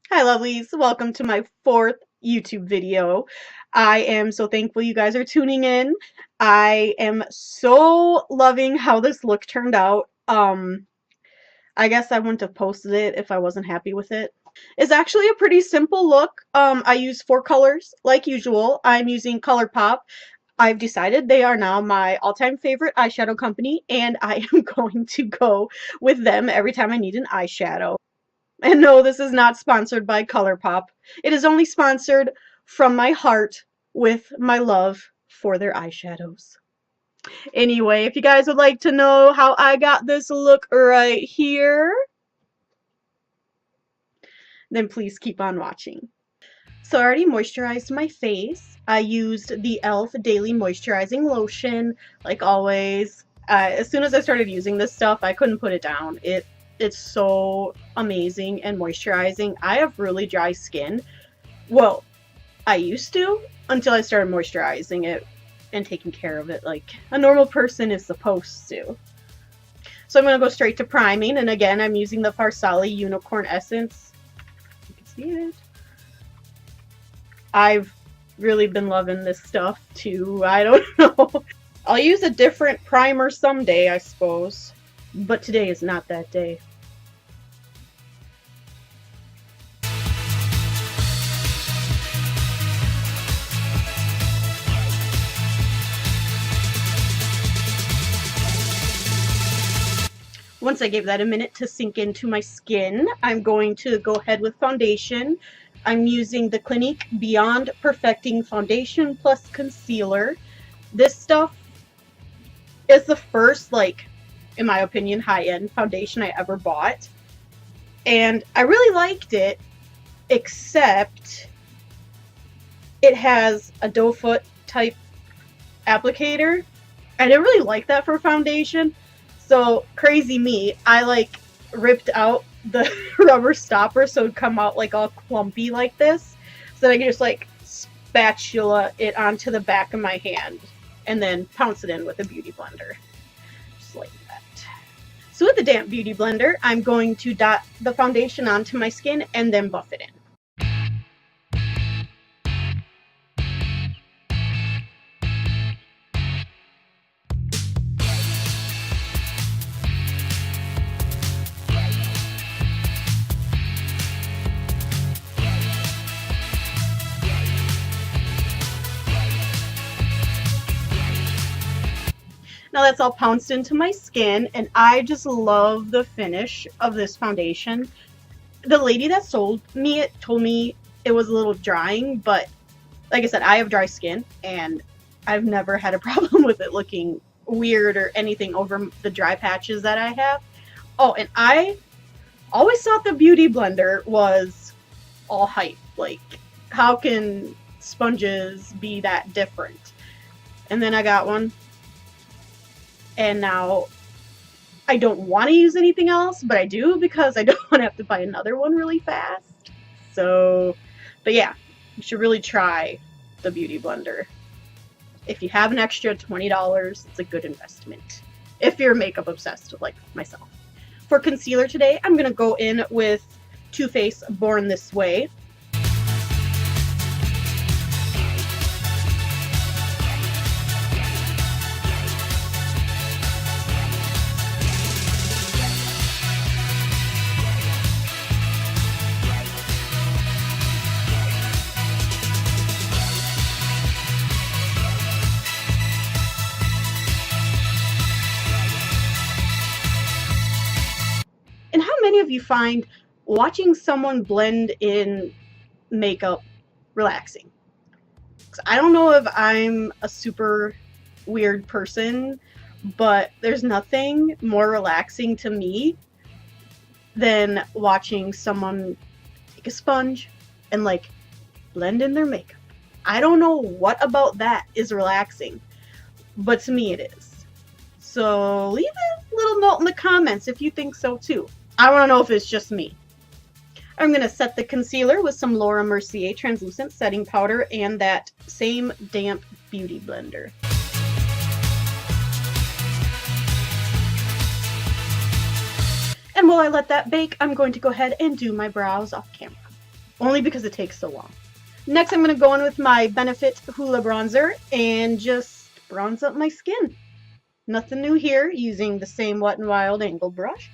Hi lovelies, welcome to my fourth YouTube video. I am so thankful you guys are tuning in. I am so loving how this look turned out. I guess I wouldn't have posted it if I wasn't happy with it. It's actually a pretty simple look. I use four colors like usual. I'm using ColourPop. I've decided they are now my all-time favorite eyeshadow company, and I am going to go with them every time I need an eyeshadow. And no, this is not sponsored by ColourPop. It is only sponsored from my heart with my love for their eyeshadows. Anyway, if you guys would like to know how I got this look right here, then please keep on watching. So I already moisturized my face. I used the e.l.f. Daily Moisturizing Lotion, like always. As soon as I started using this stuff, I couldn't put it down. It's so amazing and moisturizing. I have really dry skin. Well, I used to until I started moisturizing it and taking care of it like a normal person is supposed to. So I'm going to go straight to priming, and again I'm using the Farsali Unicorn Essence. You can see it. I've really been loving this stuff too. I don't know. I'll use a different primer someday, I suppose. But today is not that day. Once I gave that a minute to sink into my skin, I'm going to go ahead with foundation. I'm using the Clinique Beyond Perfecting Foundation Plus Concealer. This stuff is the first, in my opinion, high-end foundation I ever bought. And I really liked it, except it has a doe foot type applicator. I didn't really like that for foundation. So, crazy me, I ripped out the rubber stopper so it'd come out all clumpy like this. So that I could just spatula it onto the back of my hand and then pounce it in with a beauty blender. Just like that. So with the damp beauty blender, I'm going to dot the foundation onto my skin and then buff it in. Now that's all pounced into my skin, and I just love the finish of this foundation. The lady that sold me it told me it was a little drying, but like I said, I have dry skin, and I've never had a problem with it looking weird or anything over the dry patches that I have. Oh, and I always thought the beauty blender was all hype. Like, how can sponges be that different? And then I got one. And now I don't want to use anything else, but I do because I don't want to have to buy another one really fast. So, but yeah, you should really try the Beauty Blender. If you have an extra $20, it's a good investment. If you're makeup obsessed like myself. For concealer today, I'm going to go in with Too Faced Born This Way. And how many of you find watching someone blend in makeup relaxing? 'Cause I don't know if I'm a super weird person, but there's nothing more relaxing to me than watching someone take a sponge and blend in their makeup. I don't know what about that is relaxing, but to me it is. So leave a little note in the comments if you think so too. I want to know if it's just me. I'm going to set the concealer with some Laura Mercier translucent setting powder and that same damp beauty blender. And while I let that bake, I'm going to go ahead and do my brows off camera. only because it takes so long. Next, I'm going to go in with my Benefit Hoola bronzer and just bronze up my skin. Nothing new here, using the same Wet n Wild angled brush.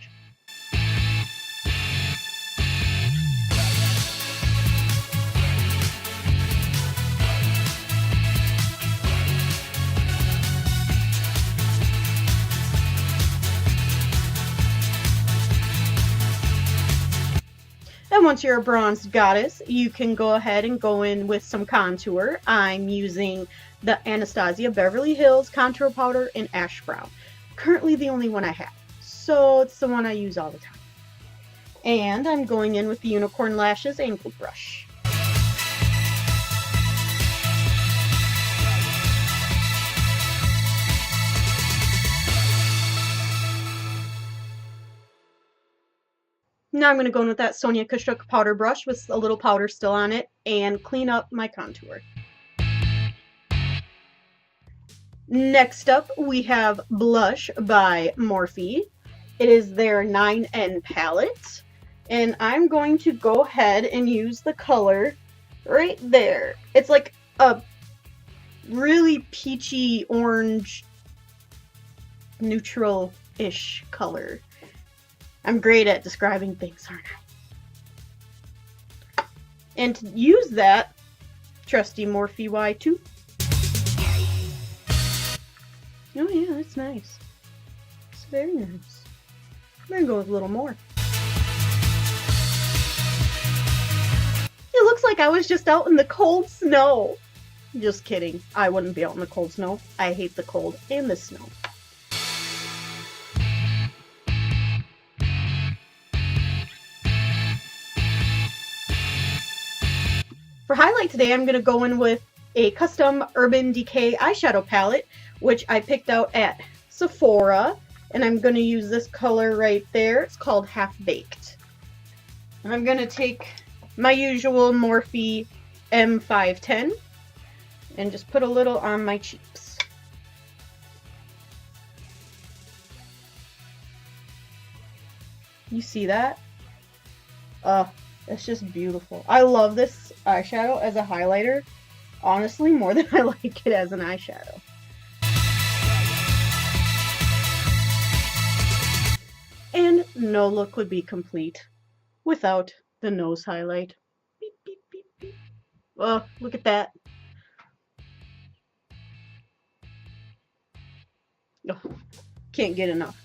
And once you're a bronzed goddess, you can go ahead and go in with some contour. I'm using the Anastasia Beverly Hills contour powder in Ash Brown. Currently the only one I have, so it's the one I use all the time. And I'm going in with the Unicorn Lashes angled brush. Now I'm going to go in with that Sonia Kashuk powder brush with a little powder still on it and clean up my contour. Next up, we have Blush by Morphe. It is their 9N palette, and I'm going to go ahead and use the color right there. It's like a really peachy orange neutral-ish color. I'm great at describing things, aren't I? And to use that, trusty Morphe Y2. Oh yeah, that's nice. It's very nice. I'm gonna go with a little more. It looks like I was just out in the cold snow. Just kidding. I wouldn't be out in the cold snow. I hate the cold and the snow. For highlight today, I'm going to go in with a custom Urban Decay eyeshadow palette, which I picked out at Sephora, and I'm going to use this color right there. It's called Half Baked. And I'm going to take my usual Morphe M510 and just put a little on my cheeks. You see that? It's just beautiful. I love this eyeshadow as a highlighter, honestly, more than I like it as an eyeshadow. And no look would be complete without the nose highlight. Beep, beep, beep, beep. Oh, look at that. Oh, can't get enough.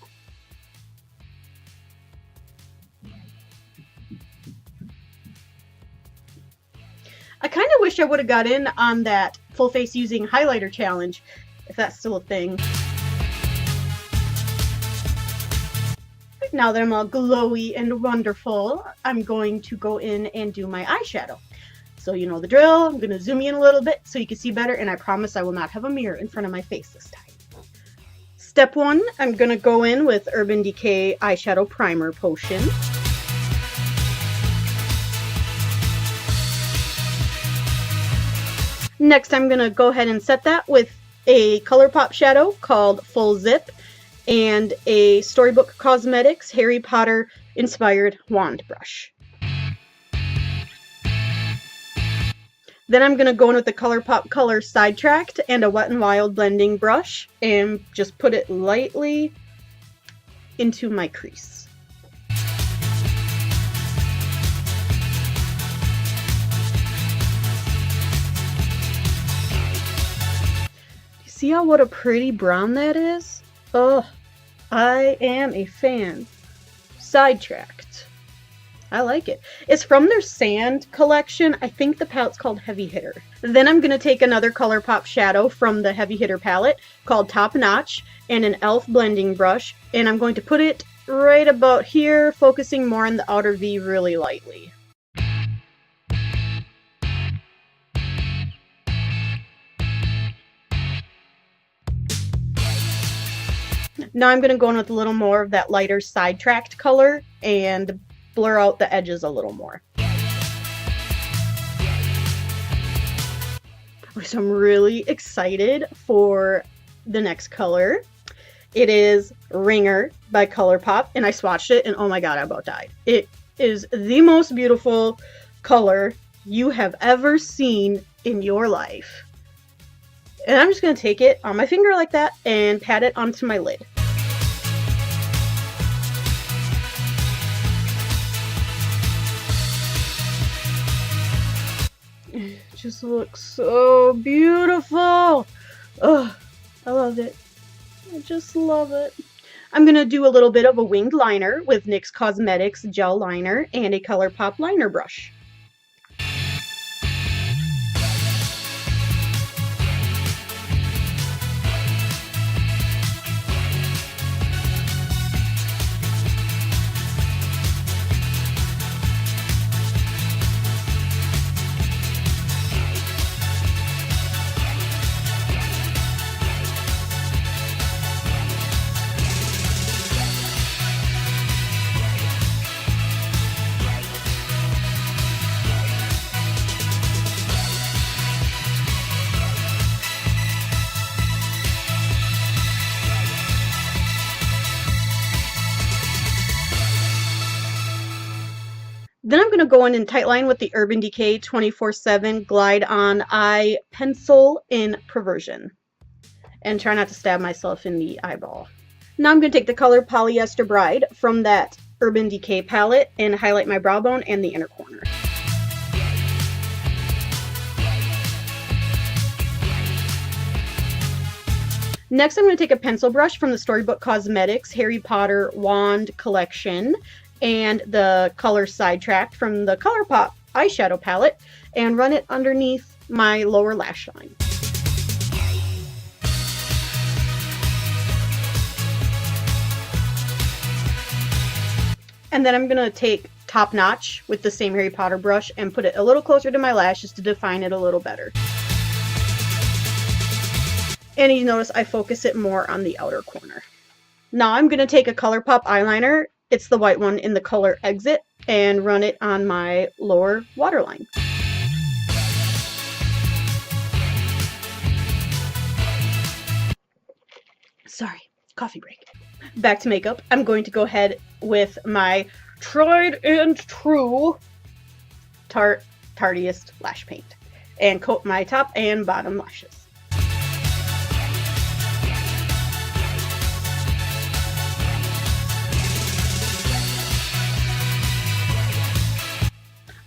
I kind of wish I would have got in on that full face using highlighter challenge, if that's still a thing. But now that I'm all glowy and wonderful, I'm going to go in and do my eyeshadow. So you know the drill. I'm going to zoom in a little bit so you can see better, and I promise I will not have a mirror in front of my face this time. Step 1, I'm going to go in with Urban Decay Eyeshadow Primer Potion. Next, I'm going to go ahead and set that with a ColourPop shadow called Full Zip and a Storybook Cosmetics Harry Potter inspired wand brush. Then I'm going to go in with the ColourPop Color Sidetracked and a Wet n Wild blending brush and just put it lightly into my crease. See what a pretty brown that is? Oh, I am a fan. Sidetracked. I like it. It's from their Sand collection. I think the palette's called Heavy Hitter. Then I'm going to take another ColourPop shadow from the Heavy Hitter palette called Top Notch and an e.l.f. blending brush. And I'm going to put it right about here, focusing more on the outer V really lightly. Now I'm going to go in with a little more of that lighter sidetracked color and blur out the edges a little more. So I'm really excited for the next color. It is Ringer by ColourPop, and I swatched it and oh my god, I about died. It is the most beautiful color you have ever seen in your life. And I'm just going to take it on my finger like that and pat it onto my lid. It just looks so beautiful. Oh, I love it. I just love it. I'm going to do a little bit of a winged liner with NYX Cosmetics gel liner and a ColourPop liner brush. Then I'm going to go in and tightline with the Urban Decay 24/7 Glide On Eye Pencil in Perversion. And try not to stab myself in the eyeball. Now I'm going to take the color Polyester Bride from that Urban Decay palette and highlight my brow bone and the inner corner. Next, I'm going to take a pencil brush from the Storybook Cosmetics Harry Potter Wand Collection and the color Sidetracked from the ColourPop eyeshadow palette and run it underneath my lower lash line. And then I'm going to take Top Notch with the same Harry Potter brush and put it a little closer to my lashes to define it a little better. And you notice I focus it more on the outer corner. Now I'm going to take a ColourPop eyeliner, it's the white one in the color Exit, and run it on my lower waterline. Sorry, coffee break. Back to makeup. I'm going to go ahead with my tried and true Tarte Tartiest lash paint and coat my top and bottom lashes.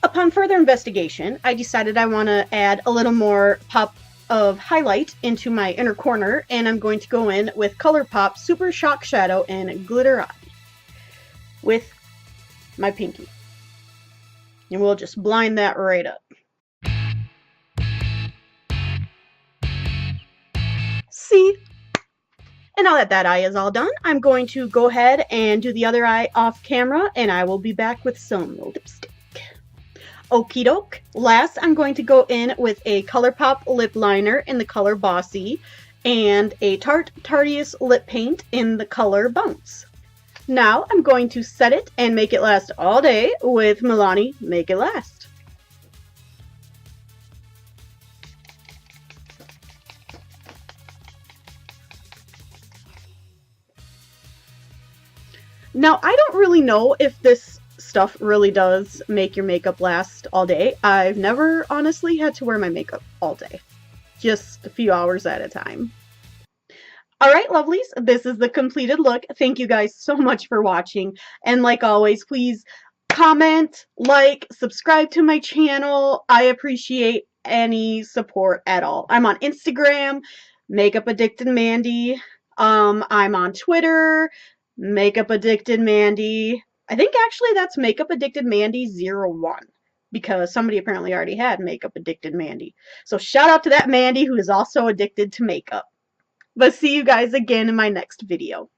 Upon further investigation, I decided I want to add a little more pop of highlight into my inner corner, and I'm going to go in with ColourPop Super Shock Shadow and Glitterati with my pinky. And we'll just blind that right up. See? And now that that eye is all done, I'm going to go ahead and do the other eye off camera, and I will be back with some lipstick. Okie doke. Last, I'm going to go in with a ColourPop lip liner in the color Bossy and a Tarte Tartiest lip paint in the color Bounce. Now, I'm going to set it and make it last all day with Milani Make It Last. Now, I don't really know if this stuff really does make your makeup last all day. I've never honestly had to wear my makeup all day, just a few hours at a time. Alright lovelies, this is the completed look. Thank you guys so much for watching, and like always, please comment, like, subscribe to my channel. I appreciate any support at all. I'm on Instagram, Makeup Addicted Mandy. I'm on Twitter, Makeup Addicted Mandy. I think actually that's Makeup Addicted Mandy 01 because somebody apparently already had Makeup Addicted Mandy. So shout out to that Mandy who is also addicted to makeup. But see you guys again in my next video.